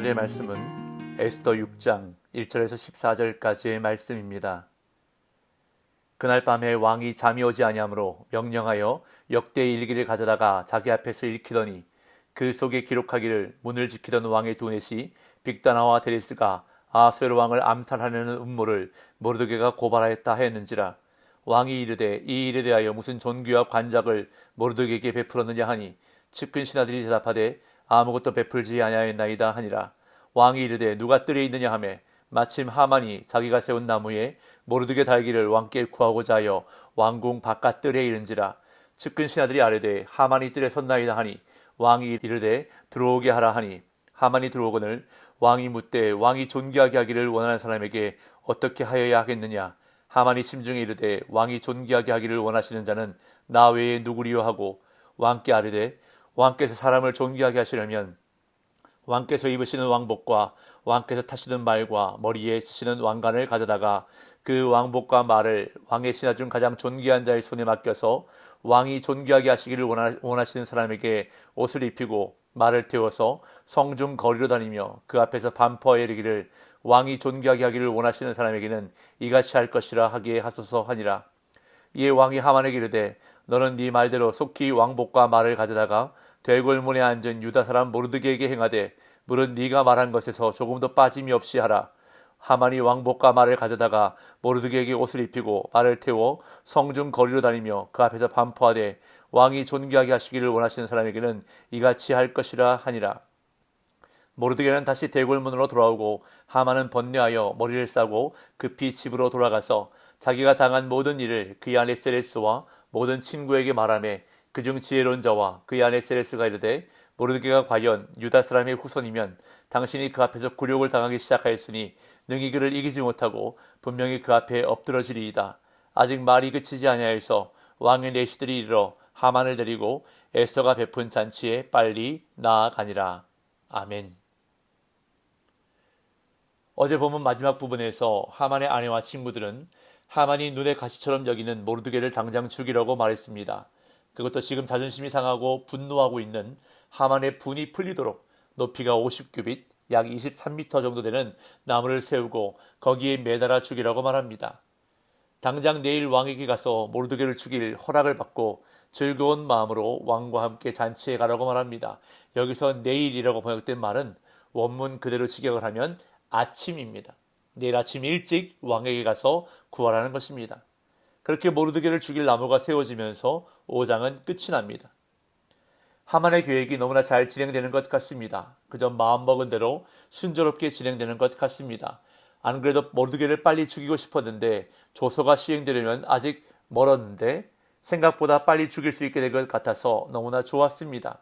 오늘의 말씀은 에스더 6장 1절에서 14절까지의 말씀입니다. 그날 밤에 왕이 잠이 오지 아니하므로 명령하여 역대 일기를 가져다가 자기 앞에서 읽히더니 그 속에 기록하기를 문을 지키던 왕의 두넷이 빅다나와 데리스가 아수에르 왕을 암살하려는 음모를 모르드게가 고발하였다 하였는지라. 왕이 이르되 이 일에 대하여 무슨 존귀와 관작을 모르드게에게 베풀었느냐 하니 측근 신하들이 대답하되 아무것도 베풀지 아니하였나이다 하니라. 왕이 이르되 누가 뜰에 있느냐 하매 마침 하만이 자기가 세운 나무에 모르드게 달기를 왕께 구하고자 하여 왕궁 바깥 뜰에 이른지라. 측근 신하들이 아뢰되 하만이 뜰에 섰나이다 하니 왕이 이르되 들어오게 하라 하니 하만이 들어오거늘 왕이 묻되 왕이 존귀하게 하기를 원하는 사람에게 어떻게 하여야 하겠느냐. 하만이 심중에 이르되 왕이 존귀하게 하기를 원하시는 자는 나 외에 누구리요 하고 왕께 아뢰되 왕께서 사람을 존귀하게 하시려면 왕께서 입으시는 왕복과 왕께서 타시는 말과 머리에 쓰시는 왕관을 가져다가 그 왕복과 말을 왕의 신하 중 가장 존귀한 자의 손에 맡겨서 왕이 존귀하게 하시기를 원하시는 사람에게 옷을 입히고 말을 태워서 성중 거리로 다니며 그 앞에서 반포하여 이르기를 왕이 존귀하게 하기를 원하시는 사람에게는 이같이 할 것이라 하기에 하소서 하니라. 이에 왕이 하만에게 이르되 너는 네 말대로 속히 왕복과 말을 가져다가 대궐문에 앉은 유다 사람 모르드게에게 행하되 물은 네가 말한 것에서 조금도 빠짐이 없이 하라. 하만이 왕복과 말을 가져다가 모르드게에게 옷을 입히고 말을 태워 성중 거리로 다니며 그 앞에서 반포하되 왕이 존귀하게 하시기를 원하시는 사람에게는 이같이 할 것이라 하니라. 모르드게는 다시 대궐문으로 돌아오고 하만은 번뇌하여 머리를 싸고 급히 집으로 돌아가서 자기가 당한 모든 일을 그의 아내 세레스와 모든 친구에게 말하며 그중 지혜로운 자와 그의 아내 세레스가 이르되 모르드게가 과연 유다 사람의 후손이면 당신이 그 앞에서 굴욕을 당하기 시작하였으니 능히 그를 이기지 못하고 분명히 그 앞에 엎드러지리이다. 아직 말이 그치지 아니하여서 왕의 내시들이 이르러 하만을 데리고 에스더가 베푼 잔치에 빨리 나아가니라. 아멘. 어제 본문 마지막 부분에서 하만의 아내와 친구들은 하만이 눈의 가시처럼 여기는 모르드게를 당장 죽이라고 말했습니다. 그것도 지금 자존심이 상하고 분노하고 있는 하만의 분이 풀리도록 높이가 50규빗, 약 23m 정도 되는 나무를 세우고 거기에 매달아 죽이라고 말합니다. 당장 내일 왕에게 가서 모르드게를 죽일 허락을 받고 즐거운 마음으로 왕과 함께 잔치에 가라고 말합니다. 여기서 내일이라고 번역된 말은 원문 그대로 직역을 하면 아침입니다. 내일 아침 일찍 왕에게 가서 구하라는 것입니다. 그렇게 모르드게를 죽일 나무가 세워지면서 5장은 끝이 납니다. 하만의 계획이 너무나 잘 진행되는 것 같습니다. 그저 마음먹은 대로 순조롭게 진행되는 것 같습니다. 안 그래도 모르드게를 빨리 죽이고 싶었는데 조서가 시행되려면 아직 멀었는데 생각보다 빨리 죽일 수 있게 된 것 같아서 너무나 좋았습니다.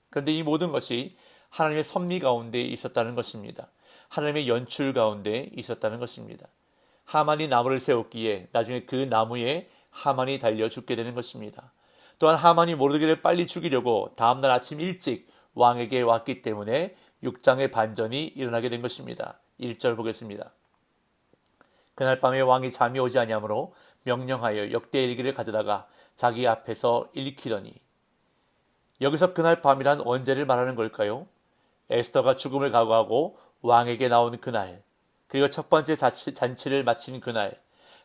그런데 이 모든 것이 하나님의 섭리 가운데 있었다는 것입니다. 하나님의 연출 가운데 있었다는 것입니다. 하만이 나무를 세웠기에 나중에 그 나무에 하만이 달려 죽게 되는 것입니다. 또한 하만이 모르드게를 빨리 죽이려고 다음날 아침 일찍 왕에게 왔기 때문에 6장의 반전이 일어나게 된 것입니다. 1절 보겠습니다. 그날 밤에 왕이 잠이 오지 아니하므로 명령하여 역대 일기를 가져다가 자기 앞에서 읽히더니. 여기서 그날 밤이란 언제를 말하는 걸까요? 에스더가 죽음을 각오하고 왕에게 나온 그날, 그리고 첫 번째 잔치를 마친 그날,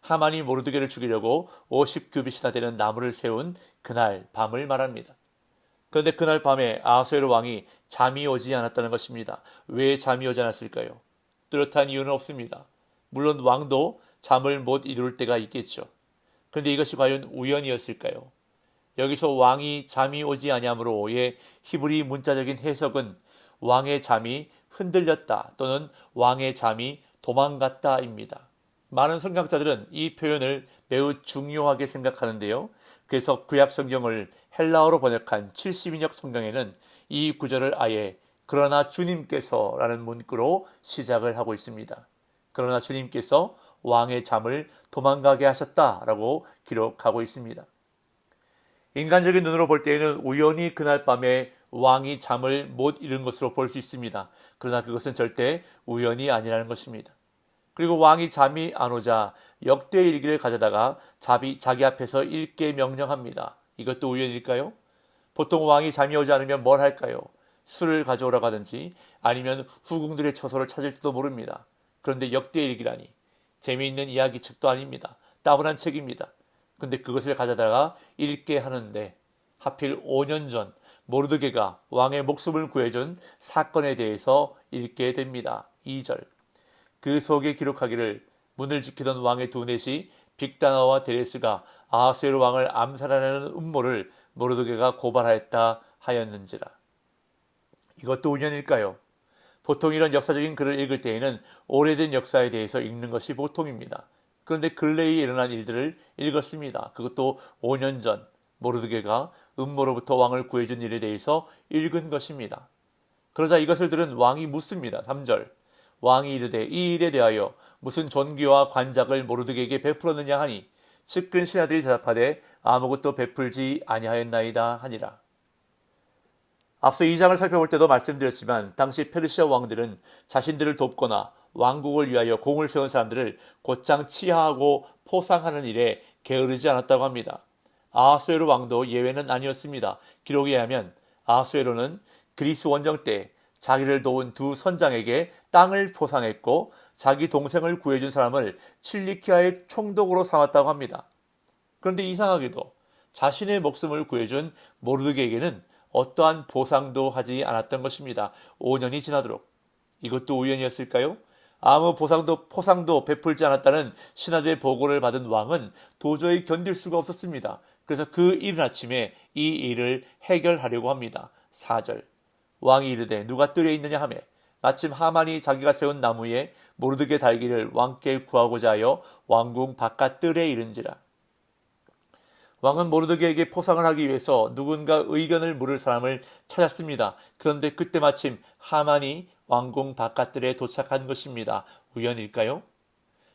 하만이 모르드게를 죽이려고 50규빗이나 되는 나무를 세운 그날 밤을 말합니다. 그런데 그날 밤에 아하수에르 왕이 잠이 오지 않았다는 것입니다. 왜 잠이 오지 않았을까요? 뚜렷한 이유는 없습니다. 물론 왕도 잠을 못 이룰 때가 있겠죠. 그런데 이것이 과연 우연이었을까요? 여기서 왕이 잠이 오지 아니하므로의 히브리 문자적인 해석은 왕의 잠이 흔들렸다 또는 왕의 잠이 도망갔다입니다. 많은 성경학자들은 이 표현을 매우 중요하게 생각하는데요. 그래서 구약 성경을 헬라어로 번역한 70인역 성경에는 이 구절을 아예 그러나 주님께서 라는 문구로 시작을 하고 있습니다. 그러나 주님께서 왕의 잠을 도망가게 하셨다라고 기록하고 있습니다. 인간적인 눈으로 볼 때에는 우연히 그날 밤에 왕이 잠을 못 이룬 것으로 볼 수 있습니다. 그러나 그것은 절대 우연이 아니라는 것입니다. 그리고 왕이 잠이 안 오자 역대 일기를 가져다가 자기 앞에서 읽게 명령합니다. 이것도 우연일까요? 보통 왕이 잠이 오지 않으면 뭘 할까요? 술을 가져오라고 하든지 아니면 후궁들의 처소를 찾을지도 모릅니다. 그런데 역대일기라니 재미있는 이야기책도 아닙니다. 따분한 책입니다. 근데 그것을 가져다가 읽게 하는데 하필 5년 전 모르드게가 왕의 목숨을 구해준 사건에 대해서 읽게 됩니다. 2절. 그 속에 기록하기를 문을 지키던 왕의 두 넷이 빅다나와 데레스가 아하수에로 왕을 암살하려는 음모를 모르드게가 고발하였다 하였는지라. 이것도 우연일까요? 보통 이런 역사적인 글을 읽을 때에는 오래된 역사에 대해서 읽는 것이 보통입니다. 그런데 근래에 일어난 일들을 읽었습니다. 그것도 5년 전 모르드게가 음모로부터 왕을 구해준 일에 대해서 읽은 것입니다. 그러자 이것을 들은 왕이 묻습니다. 3절. 왕이 이르되 이 일에 대하여 무슨 존귀와 관작을 모르드게에게 베풀었느냐 하니 측근 신하들이 대답하되 아무것도 베풀지 아니하였나이다 하니라. 앞서 2장을 살펴볼 때도 말씀드렸지만 당시 페르시아 왕들은 자신들을 돕거나 왕국을 위하여 공을 세운 사람들을 곧장 치하하고 포상하는 일에 게으르지 않았다고 합니다. 아하수에로 왕도 예외는 아니었습니다. 기록에 의하면 아하수에로는 그리스 원정 때 자기를 도운 두 선장에게 땅을 포상했고 자기 동생을 구해준 사람을 칠리키아의 총독으로 삼았다고 합니다. 그런데 이상하게도 자신의 목숨을 구해준 모르드게에게는 어떠한 보상도 하지 않았던 것입니다. 5년이 지나도록. 이것도 우연이었을까요? 아무 포상도 베풀지 않았다는 신하들의 보고를 받은 왕은 도저히 견딜 수가 없었습니다. 그래서 그 이른 아침에 이 일을 해결하려고 합니다. 4절. 왕이 이르되 누가 뜰에 있느냐 하매 마침 하만이 자기가 세운 나무에 모르드게 달기를 왕께 구하고자 하여 왕궁 바깥 뜰에 이른지라. 왕은 모르드게에게 포상을 하기 위해서 누군가 의견을 물을 사람을 찾았습니다. 그런데 그때 마침 하만이 왕궁 바깥들에 도착한 것입니다. 우연일까요?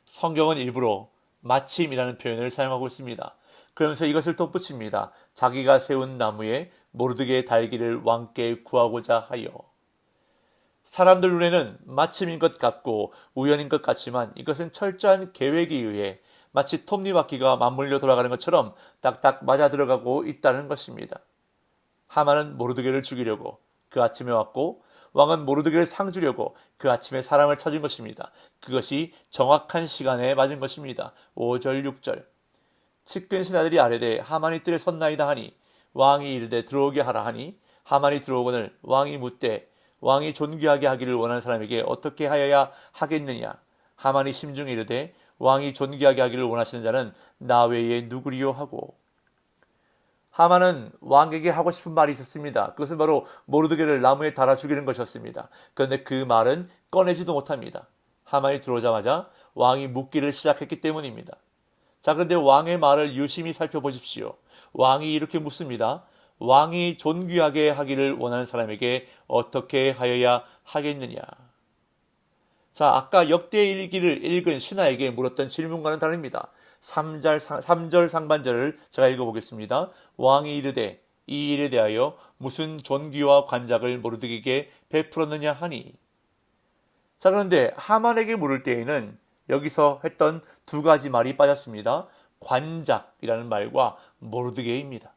성경은 일부러 마침이라는 표현을 사용하고 있습니다. 그러면서 이것을 덧붙입니다. 자기가 세운 나무에 모르드게의 달기를 왕께 구하고자 하여. 사람들 눈에는 마침인 것 같고 우연인 것 같지만 이것은 철저한 계획에 의해 마치 톱니바퀴가 맞물려 돌아가는 것처럼 딱딱 맞아 들어가고 있다는 것입니다. 하만은 모르드게를 죽이려고 그 아침에 왔고 왕은 모르드게를 상 주려고 그 아침에 사람을 찾은 것입니다. 그것이 정확한 시간에 맞은 것입니다. 5절 6절. 측근 신하들이 아뢰되 하만이 뜰에 섰나이다 하니 왕이 이르되 들어오게 하라 하니 하만이 들어오거늘 왕이 묻되 왕이 존귀하게 하기를 원하는 사람에게 어떻게 하여야 하겠느냐. 하만이 심중에 이르되 왕이 존귀하게 하기를 원하시는 자는 나 외에 누구리요 하고. 하만은 왕에게 하고 싶은 말이 있었습니다. 그것은 바로 모르드게를 나무에 달아 죽이는 것이었습니다. 그런데 그 말은 꺼내지도 못합니다. 하만이 들어오자마자 왕이 묻기를 시작했기 때문입니다. 자, 그런데 왕의 말을 유심히 살펴보십시오. 왕이 이렇게 묻습니다. 왕이 존귀하게 하기를 원하는 사람에게 어떻게 하여야 하겠느냐. 자, 아까 역대일기를 읽은 신하에게 물었던 질문과는 다릅니다. 3절 상반절을 제가 읽어보겠습니다. 왕이 이르되 이 일에 대하여 무슨 존귀와 관작을 모르드게에게 베풀었느냐 하니. 자, 그런데 하만에게 물을 때에는 여기서 했던 두 가지 말이 빠졌습니다. 관작이라는 말과 모르드게입니다.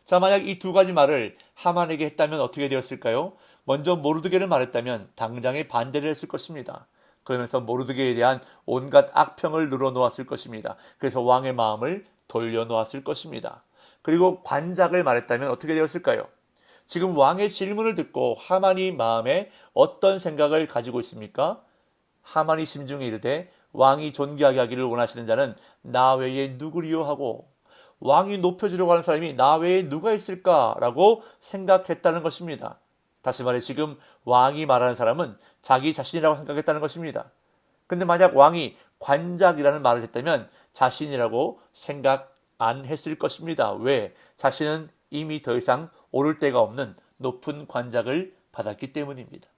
자, 만약 이 두 가지 말을 하만에게 했다면 어떻게 되었을까요? 먼저 모르드게를 말했다면 당장에 반대를 했을 것입니다. 그러면서 모르드게에 대한 온갖 악평을 늘어놓았을 것입니다. 그래서 왕의 마음을 돌려놓았을 것입니다. 그리고 관작을 말했다면 어떻게 되었을까요? 지금 왕의 질문을 듣고 하만이 마음에 어떤 생각을 가지고 있습니까? 하만이 심중에 이르되 왕이 존귀하게 하기를 원하시는 자는 나 외에 누구리요 하고, 왕이 높여주려고 하는 사람이 나 외에 누가 있을까라고 생각했다는 것입니다. 다시 말해 지금 왕이 말하는 사람은 자기 자신이라고 생각했다는 것입니다. 근데 만약 왕이 관작이라는 말을 했다면 자신이라고 생각 안 했을 것입니다. 왜? 자신은 이미 더 이상 오를 데가 없는 높은 관작을 받았기 때문입니다.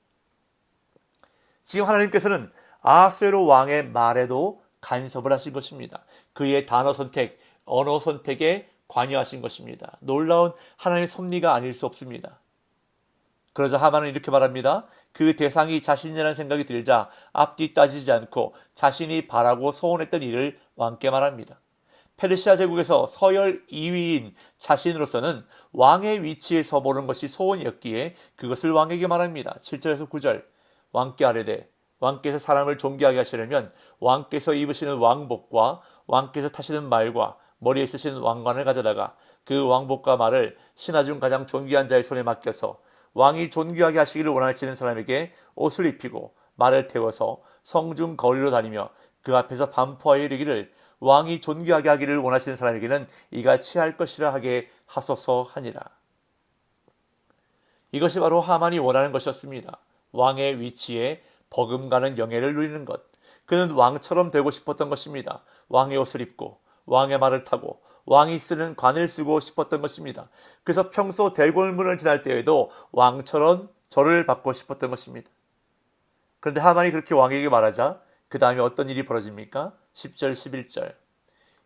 지금 하나님께서는 아하수에로 왕의 말에도 간섭을 하신 것입니다. 그의 단어 선택, 언어 선택에 관여하신 것입니다. 놀라운 하나님의 섭리가 아닐 수 없습니다. 그러자 하만은 이렇게 말합니다. 그 대상이 자신이라는 생각이 들자 앞뒤 따지지 않고 자신이 바라고 소원했던 일을 왕께 말합니다. 페르시아 제국에서 서열 2위인 자신으로서는 왕의 위치에 서보는 것이 소원이었기에 그것을 왕에게 말합니다. 7절에서 9절. 왕께 아뢰되 왕께서 사람을 존귀하게 하시려면 왕께서 입으시는 왕복과 왕께서 타시는 말과 머리에 쓰시는 왕관을 가져다가 그 왕복과 말을 신하 중 가장 존귀한 자의 손에 맡겨서 왕이 존귀하게 하시기를 원하시는 사람에게 옷을 입히고 말을 태워서 성중 거리로 다니며 그 앞에서 반포하여 이르기를 왕이 존귀하게 하기를 원하시는 사람에게는 이같이 할 것이라 하게 하소서 하니라. 이것이 바로 하만이 원하는 것이었습니다. 왕의 위치에 버금가는 영예를 누리는 것. 그는 왕처럼 되고 싶었던 것입니다. 왕의 옷을 입고 왕의 말을 타고 왕이 쓰는 관을 쓰고 싶었던 것입니다. 그래서 평소 대궐문을 지날 때에도 왕처럼 절을 받고 싶었던 것입니다. 그런데 하만이 그렇게 왕에게 말하자 그 다음에 어떤 일이 벌어집니까? 10절 11절.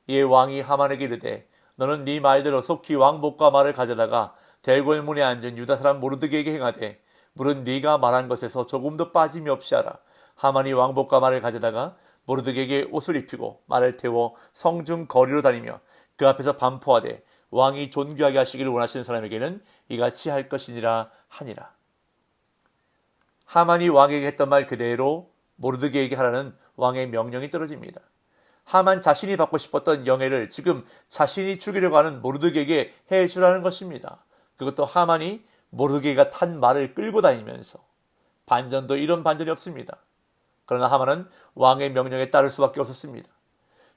이에 왕이 하만에게 이르되 너는 네 말대로 속히 왕복과 말을 가져다가 대궐문에 앉은 유다 사람 모르드게에게 행하되 물은 네가 말한 것에서 조금도 빠짐이 없이 하라. 하만이 왕복과 말을 가져다가 모르드게에게 옷을 입히고 말을 태워 성중 거리로 다니며 그 앞에서 반포하되 왕이 존귀하게 하시기를 원하시는 사람에게는 이같이 할 것이니라 하니라. 하만이 왕에게 했던 말 그대로 모르드게에게 하라는 왕의 명령이 떨어집니다. 하만 자신이 받고 싶었던 영예를 지금 자신이 죽이려고 하는 모르드게에게 해주라는 것입니다. 그것도 하만이 모르드게가 탄 말을 끌고 다니면서. 반전도 이런 반전이 없습니다. 그러나 하만은 왕의 명령에 따를 수밖에 없었습니다.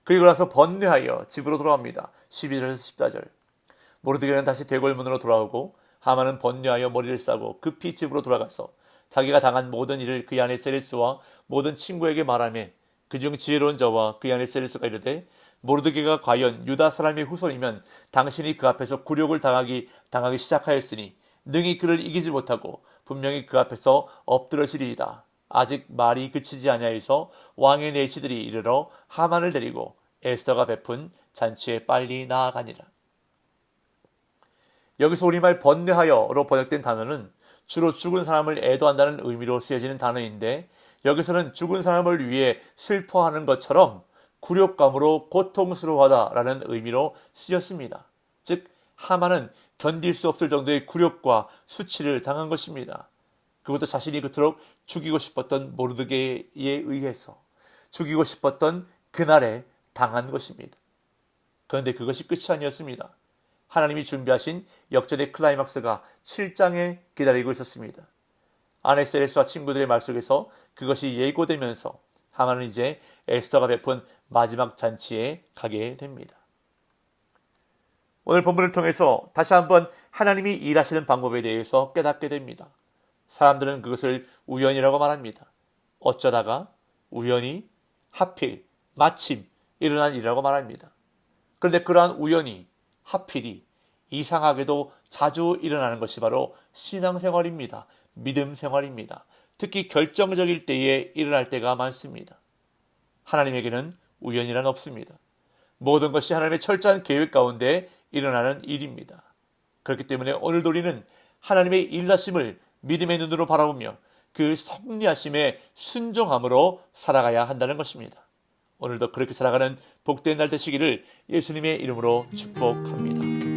그리고 나서 번뇌하여 집으로 돌아옵니다. 12절에서 14절. 모르드게는 다시 대궐문으로 돌아오고 하만은 번뇌하여 머리를 싸고 급히 집으로 돌아가서 자기가 당한 모든 일을 그의 아내 세레스와 모든 친구에게 말하며 그중 지혜로운 자와 그의 아내 세레스가 이르되 모르드게가 과연 유다 사람의 후손이면 당신이 그 앞에서 굴욕을 당하기 시작하였으니 능히 그를 이기지 못하고 분명히 그 앞에서 엎드러지리이다. 아직 말이 그치지 아니하여서 왕의 내시들이 이르러 하만을 데리고 에스더가 베푼 잔치에 빨리 나아가니라. 여기서 우리말 번뇌하여로 번역된 단어는 주로 죽은 사람을 애도한다는 의미로 쓰여지는 단어인데 여기서는 죽은 사람을 위해 슬퍼하는 것처럼 굴욕감으로 고통스러워하다라는 의미로 쓰였습니다. 즉 하만은 견딜 수 없을 정도의 굴욕과 수치를 당한 것입니다. 그것도 자신이 그토록 죽이고 싶었던 모르드게에 의해서 죽이고 싶었던 그날에 당한 것입니다. 그런데 그것이 끝이 아니었습니다. 하나님이 준비하신 역전의 클라이막스가 7장에 기다리고 있었습니다. 아내 세레스와 친구들의 말 속에서 그것이 예고되면서 하만은 이제 에스더가 베푼 마지막 잔치에 가게 됩니다. 오늘 본문을 통해서 다시 한번 하나님이 일하시는 방법에 대해서 깨닫게 됩니다. 사람들은 그것을 우연이라고 말합니다. 어쩌다가, 우연히, 하필, 마침 일어난 일이라고 말합니다. 그런데 그러한 우연이, 하필이 이상하게도 자주 일어나는 것이 바로 신앙생활입니다. 믿음 생활입니다. 특히 결정적일 때에 일어날 때가 많습니다. 하나님에게는 우연이란 없습니다. 모든 것이 하나님의 철저한 계획 가운데 일어나는 일입니다. 그렇기 때문에 오늘도 우리는 하나님의 일하심을 믿음의 눈으로 바라보며 그 섭리하심에 순종함으로 살아가야 한다는 것입니다. 오늘도 그렇게 살아가는 복된 날 되시기를 예수님의 이름으로 축복합니다.